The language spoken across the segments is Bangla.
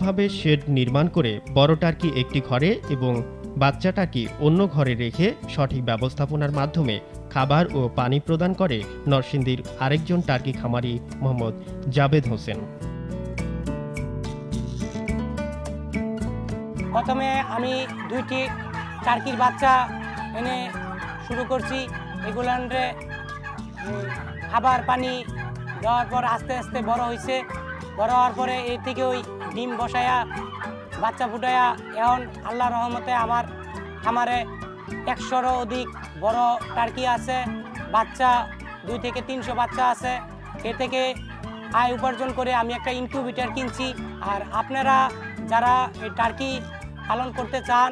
আধুনিকভাবে শেড নির্মাণ করে বড় টার্কি একটি ঘরে এবং বাচ্চা টার্কি অন্য ঘরে রেখে সঠিক ব্যবস্থাপনার মাধ্যমে খাবার ও পানি প্রদান করে নরসিংদীর আরেকজন টার্কি খামারি মোহাম্মদ জাবেদ হোসেন। প্রথমে আমি 2টি টার্কির বাচ্চা এনে শুরু করছি। এগুলান্ডে খাবার পানি দেওয়ার পর আস্তে আস্তে বড় হয়েছে। বড় হওয়ার পরে এর থেকে ওই ডিম বসায়া বাচ্চা ফুটায়া এখন আল্লাহর রহমতে আমার খামারে 100-রও অধিক বড় টার্কি আছে। বাচ্চা 2 থেকে 300 বাচ্চা আছে। এ থেকে আয় উপার্জন করে আমি একটা ইনকিউবেটর কিনছি। আর আপনারা যারা এই টার্কি পালন করতে চান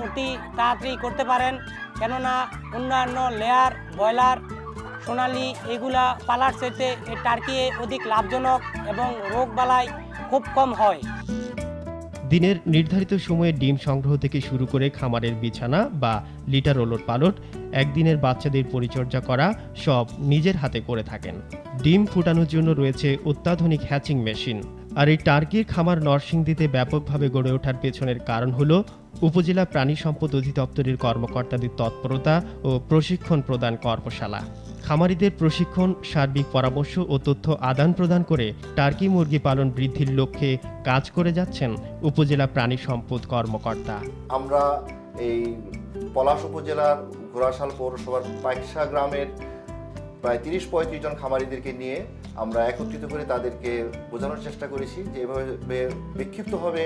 অতি তাড়াতাড়ি করতে পারেন, কেননা অন্যান্য লেয়ার, ব্রয়লার, সোনালি এগুলা পালার চাইতে এই টার্কি অধিক লাভজনক এবং রোগবালাই খুব কম হয়। দিনের নির্ধারিত সময়ে ডিম সংগ্রহ থেকে শুরু করে খামারের বিছানা বা লিটার ওলট পালট, একদিনের বাচ্চাদের পরিচর্যা করা সব নিজের হাতে করে থাকেন। ডিম ফুটানোর জন্য রয়েছে অত্যাধুনিক হ্যাচিং মেশিন। আর এই টার্কির খামার নরসিংদীতে ব্যাপকভাবে গড়ে ওঠার পেছনের কারণ হলো উপজেলা প্রাণী সম্পদ অধিদপ্তরের কর্মকর্তাদের তৎপরতা ও প্রশিক্ষণ প্রদান কর্মশালা। খামারিদের প্রশিক্ষণ, সার্বিক পরামর্শ ও তথ্য আদান প্রদান করে টার্কি মুরগি পালন বৃদ্ধির লক্ষ্যে কাজ করে যাচ্ছেন উপজেলা প্রাণী সম্পদ কর্মকর্তা। আমরা এই পলাশ উপজেলার ঘোড়াশাল পৌরসভার পাইকশা গ্রামের প্রায় 30-35 জন খামারিদেরকে নিয়ে আমরা একত্রিত করে তাদেরকে বোঝানোর চেষ্টা করেছি যে এভাবে বিক্ষিপ্তভাবে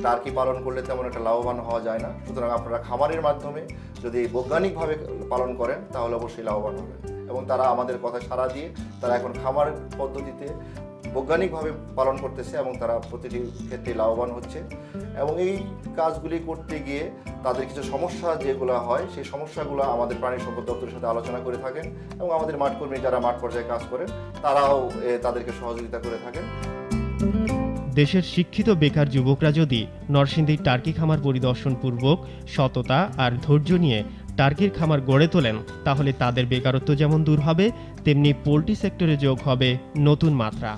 টার্কি পালন করলে তেমন একটা লাভবান হওয়া যায় না। সুতরাং আপনারা খামারের মাধ্যমে যদি বৈজ্ঞানিকভাবে পালন করেন তাহলে অবশ্যই লাভবান হবেন। এবং তারা আমাদের কথা সাড়া দিয়ে তারা এখন খামার পদ্ধতিতে বৈজ্ঞানিকভাবে পালন করতেছে এবং তারা প্রতিটি ক্ষেত্রে লাভবান হচ্ছে। এবং এই কাজগুলি করতে গিয়ে তাদের কিছু সমস্যা যেগুলো হয় সেই সমস্যাগুলো আমাদের প্রাণী সম্পদ দপ্তরের সাথে আলোচনা করে থাকেন এবং আমাদের মাঠকর্মী যারা মাঠ পর্যায়ে কাজ করেন তারাও তাদেরকে সহযোগিতা করে থাকেন। দেশের শিক্ষিত বেকার যুবকরা যদি নরসিংদীর টার্কি খামার পরিদর্শন পূর্বক সততা আর ধৈর্য নিয়ে টার্কির খামার গড়ে তোলেন, তাহলে তাদের বেকারত্ব যেমন দূর হবে, তেমনি পোল্ট্রি সেক্টরে যোগ হবে নতুন মাত্রা।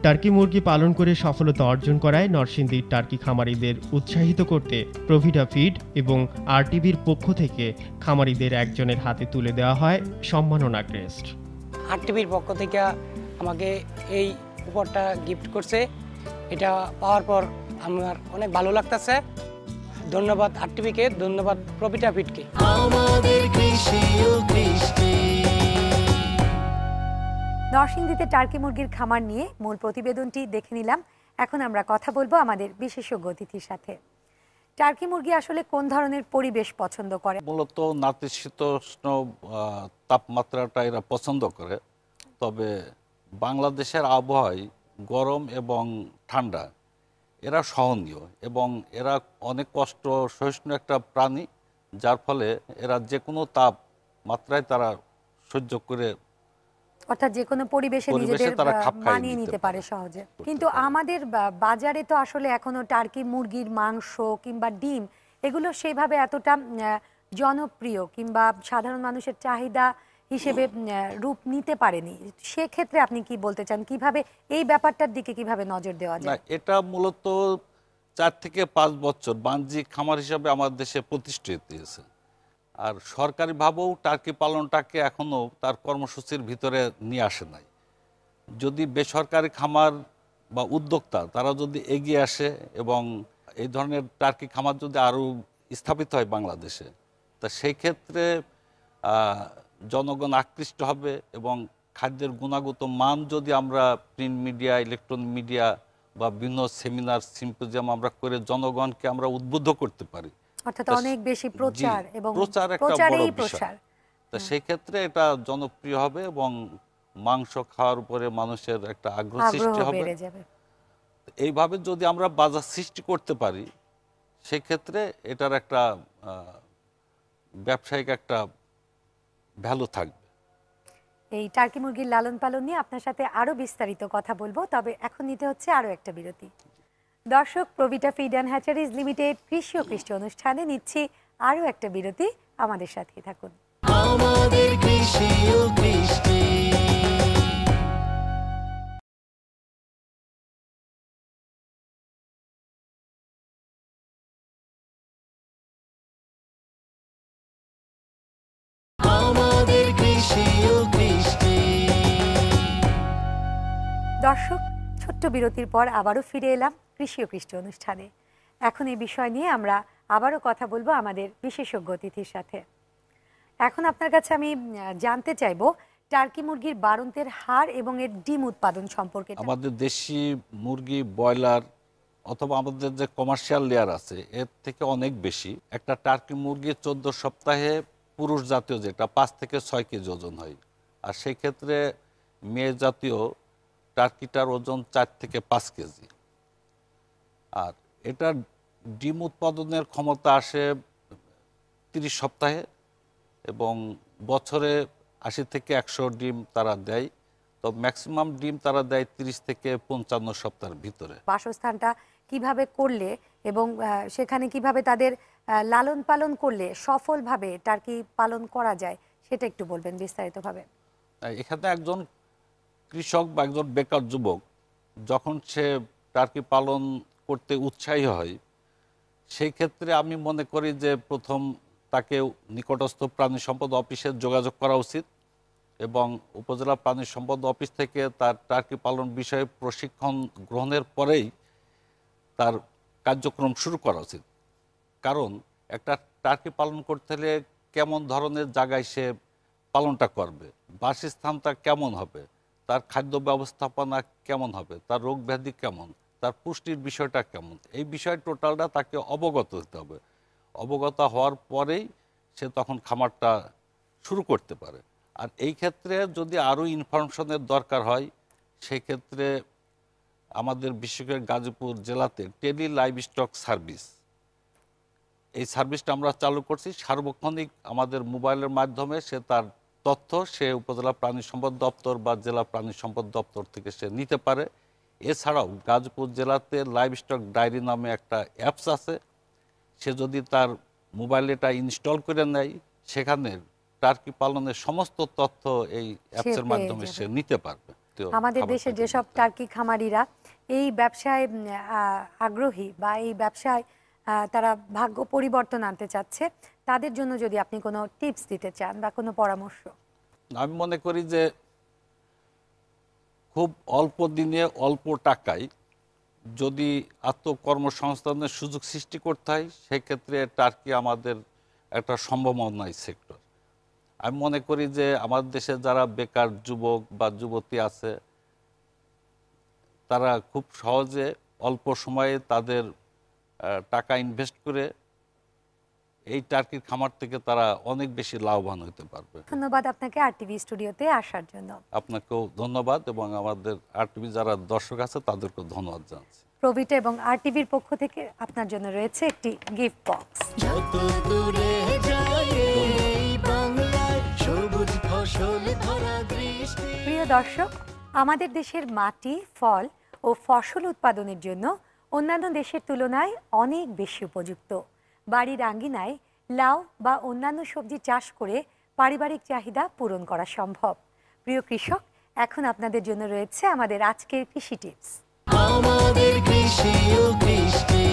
টার্কি মুরগি পালন করে সফলতা অর্জন করায় নরসিংদীর টার্কি খামারিদের উৎসাহিত করতে প্রভিটা ফিড এবং আরটিভির পক্ষ থেকে খামারিদের একজনের হাতে তুলে দেওয়া হয় সম্মাননা ক্রেস্ট। আরটিভির পক্ষ থেকে আমাকে এই উপহারটা গিফট করছে। এটা পাওয়ার পর আমার অনেক ভালো লাগতেছে। ধন্যবাদ আরটিভিকে, ধন্যবাদ প্রভিটা ফিডকে। নরসিংদীতে টার্কি মুরগির খামার নিয়ে মূল প্রতিবেদনটি দেখে নিলাম। এখন আমরা কথা বলবো আমাদের বিশেষজ্ঞ অতিথির সাথে। টার্কি মুরগি আসলে কোন ধরনের পরিবেশ পছন্দ করে? মূলত নাতিশীতোষ্ণ তাপমাত্রাটা এরা পছন্দ করে। তবে বাংলাদেশের আবহাওয়ায় গরম এবং ঠান্ডা এরা সহনীয় এবং এরা অনেক কষ্ট সহিষ্ণু একটা প্রাণী, যার ফলে এরা যে কোনো তাপমাত্রায় তারা সহ্য করে, অর্থাৎ যে কোনো পরিবেশে নিজেদের মানিয়ে নিতে পারে সহজে। কিন্তু আমাদের বাজারে তো আসলে এখনো টার্কি মুরগির মাংস কিংবা ডিম এগুলো সেভাবে এতটা জনপ্রিয় কিংবা সাধারণ মানুষের চাহিদা হিসেবে রূপ নিতে পারেনি। সেক্ষেত্রে আপনি কি বলতে চান, কিভাবে এই ব্যাপারটার দিকে কিভাবে নজর দেওয়া যায়? এটা মূলত 4 থেকে 5 বছর বাণিজ্যিক খামার হিসাবে আমাদের দেশে প্রতিষ্ঠিত হয়েছে। আর সরকারিভাবেও টার্কি পালনটাকে এখনও তার কর্মসূচির ভিতরে নিয়ে আসে নাই। যদি বেসরকারি খামার বা উদ্যোক্তা তারা যদি এগিয়ে আসে এবং এই ধরনের টার্কি খামার যদি আরও স্থাপিত হয় বাংলাদেশে, তা সেই ক্ষেত্রে জনগণ আকৃষ্ট হবে এবং খাদ্যের গুণগত মান যদি আমরা প্রিন্ট মিডিয়া, ইলেকট্রনিক মিডিয়া বা বিভিন্ন সেমিনার, সিম্পোজিয়াম আমরা করে জনগণকে আমরা উদ্বুদ্ধ করতে পারি, অর্থাৎ অনেক বেশি প্রচার এবং প্রচার একটা বড় বিষয়। তা সেই ক্ষেত্রে এটা জনপ্রিয় হবে এবং মাংস খাওয়ার উপরে মানুষের একটা আগ্রহ সৃষ্টি হবে। এইভাবে যদি আমরা বাজার সৃষ্টি করতে পারি, সেক্ষেত্রে এটার একটা ব্যবসায়িক একটা ভ্যালু থাকবে। এই টার্কি মুরগির লালন পালন নিয়ে আপনার সাথে আরো বিস্তারিত কথা বলবো, তবে এখন নিতে হচ্ছে আরো একটা বিরতি। দর্শক, প্রভিটা ফিড অ্যান্ড হ্যাচারিজ লিমিটেড কৃষি ও কৃষি অনুষ্ঠানে নিচ্ছি আরো একটা বিরতি। আমাদের সাথেই থাকুন। আমাদের কৃষি ও কৃষি। দর্শক, ছোট্ট বিরতির পর আবারও ফিরে এলাম কৃষি ও কৃষ্টি অনুষ্ঠানে। এখন এই বিষয় নিয়ে আমরা আবারও কথা বলবো আমাদের বিশেষজ্ঞ অতিথির সাথে। এখন আপনার কাছে আমি জানতে চাইবো টার্কি মুরগির বাড়ন্তের হার এবং এর ডিম উৎপাদন সম্পর্কে। আমাদের দেশি মুরগি, ব্রয়লার অথবা আমাদের যে কমার্শিয়াল লেয়ার আছে এর থেকে অনেক বেশি। একটা টার্কি মুরগি 14 সপ্তাহে পুরুষ জাতীয় যেটা 5 থেকে 6 কেজি ওজন হয়, আর সেই ক্ষেত্রে মেয়ে জাতীয় টার্কিটার ওজন 4 থেকে 5 কেজি। আর এটার ডিম উৎপাদনের ক্ষমতা আসে 30 সপ্তাহে এবং বছরে 80 থেকে 100 ডিম তারা দেয়। তো ম্যাক্সিমাম ডিম তারা দেয় 30 থেকে 55 সপ্তাহের ভিতরে। বাসস্থানটা কিভাবে করলে এবং সেখানে কিভাবে তাদের লালন পালন করলে সফলভাবে টার্কি পালন করা যায় সেটা একটু বলবেন বিস্তারিতভাবে। এখানে একজন কৃষক বা একজন বেকার যুবক যখন সে টার্কি পালন করতে উৎসাহী হয়, সেই ক্ষেত্রে আমি মনে করি যে প্রথম তাকে নিকটস্থ প্রাণী সম্পদ অফিসে যোগাযোগ করা উচিত এবং উপজেলা প্রাণী সম্পদ অফিস থেকে তার টার্কি পালন বিষয়ে প্রশিক্ষণ গ্রহণের পরেই তার কার্যক্রম শুরু করা উচিত। কারণ একটা টার্কি পালন করতে হলে কেমন ধরনের জায়গায় সে পালনটা করবে, বাসস্থানটা কেমন হবে, তার খাদ্য ব্যবস্থাপনা কেমন হবে, তার রোগ ব্যাধি কেমন, তার পুষ্টির বিষয়টা কেমন, এই বিষয় টোটালটা তাকে অবগত হতে হবে। অবগত হওয়ার পরেই সে তখন খামারটা শুরু করতে পারে। আর এই ক্ষেত্রে যদি আরও ইনফরমেশনের দরকার হয়, সেই ক্ষেত্রে আমাদের বিশেষ করে গাজীপুর জেলাতে টেলি লাইভ স্টক সার্ভিস, এই সার্ভিসটা আমরা চালু করছি। সার্বক্ষণিক আমাদের মোবাইলের মাধ্যমে সে তার তথ্য সে উপজেলা প্রাণী সম্পদ দপ্তর বা জেলা প্রাণী সম্পদ দপ্তর থেকে সে নিতে পারে। এছাড়াও গাজীপুর জেলাতে লাইভ স্টক ডায়েরি নামে একটা অ্যাপস আছে, সে যদি তার মোবাইলে এটা ইনস্টল করে নেয়, সেখানে টার্কি পালনের সমস্ত তথ্য এই অ্যাপসের মাধ্যমে সে নিতে পারবে। আমাদের দেশে যেসব টার্কি খামারিরা এই ব্যবসায় আগ্রহী বা এই ব্যবসায় তারা ভাগ্য পরিবর্তন আনতে চাচ্ছে, তাদের জন্য যদি আপনি কোনো টিপস দিতে চান বা কোনো পরামর্শ। আমি মনে করি যে খুব অল্প দিনে অল্প টাকায় যদি আত্মকর্মসংস্থানের সুযোগ সৃষ্টি করতে হয়, সেক্ষেত্রে টার্কি আমাদের একটা সম্ভাবনার সেক্টর। আমি মনে করি যে আমাদের দেশে যারা বেকার যুবক বা যুবতী আছে, তারা খুব সহজে অল্প সময়ে তাদের টাকা ইনভেস্ট করে এই টার্কির খামার থেকে তারা অনেক বেশি লাভবান হতে পারবে। ধন্যবাদ আপনাকে আরটিভি স্টুডিওতে আসার জন্য। আপনাকেও ধন্যবাদ এবং আমাদের আরটিভি যারা দর্শক আছে তাদেরকেও ধন্যবাদ জানাচ্ছি। প্রবিটা এবং আরটিভির পক্ষ থেকে আপনার জন্য রয়েছে একটি গিফট বক্স। প্রিয় দর্শক, আমাদের দেশের মাটি, ফল ও ফসল উৎপাদনের জন্য অন্যান্য দেশের তুলনায় অনেক বেশি উপযুক্ত। বাড়ির আঙ্গিনায় লাউ বা অন্যান্য সবজি চাষ করে পারিবারিক চাহিদা পূরণ করা সম্ভব। প্রিয় কৃষক, এখন আপনাদের জন্য রয়েছে আমাদের আজকের কৃষি টিপস। আমাদের কৃষি ও কৃষ্টি।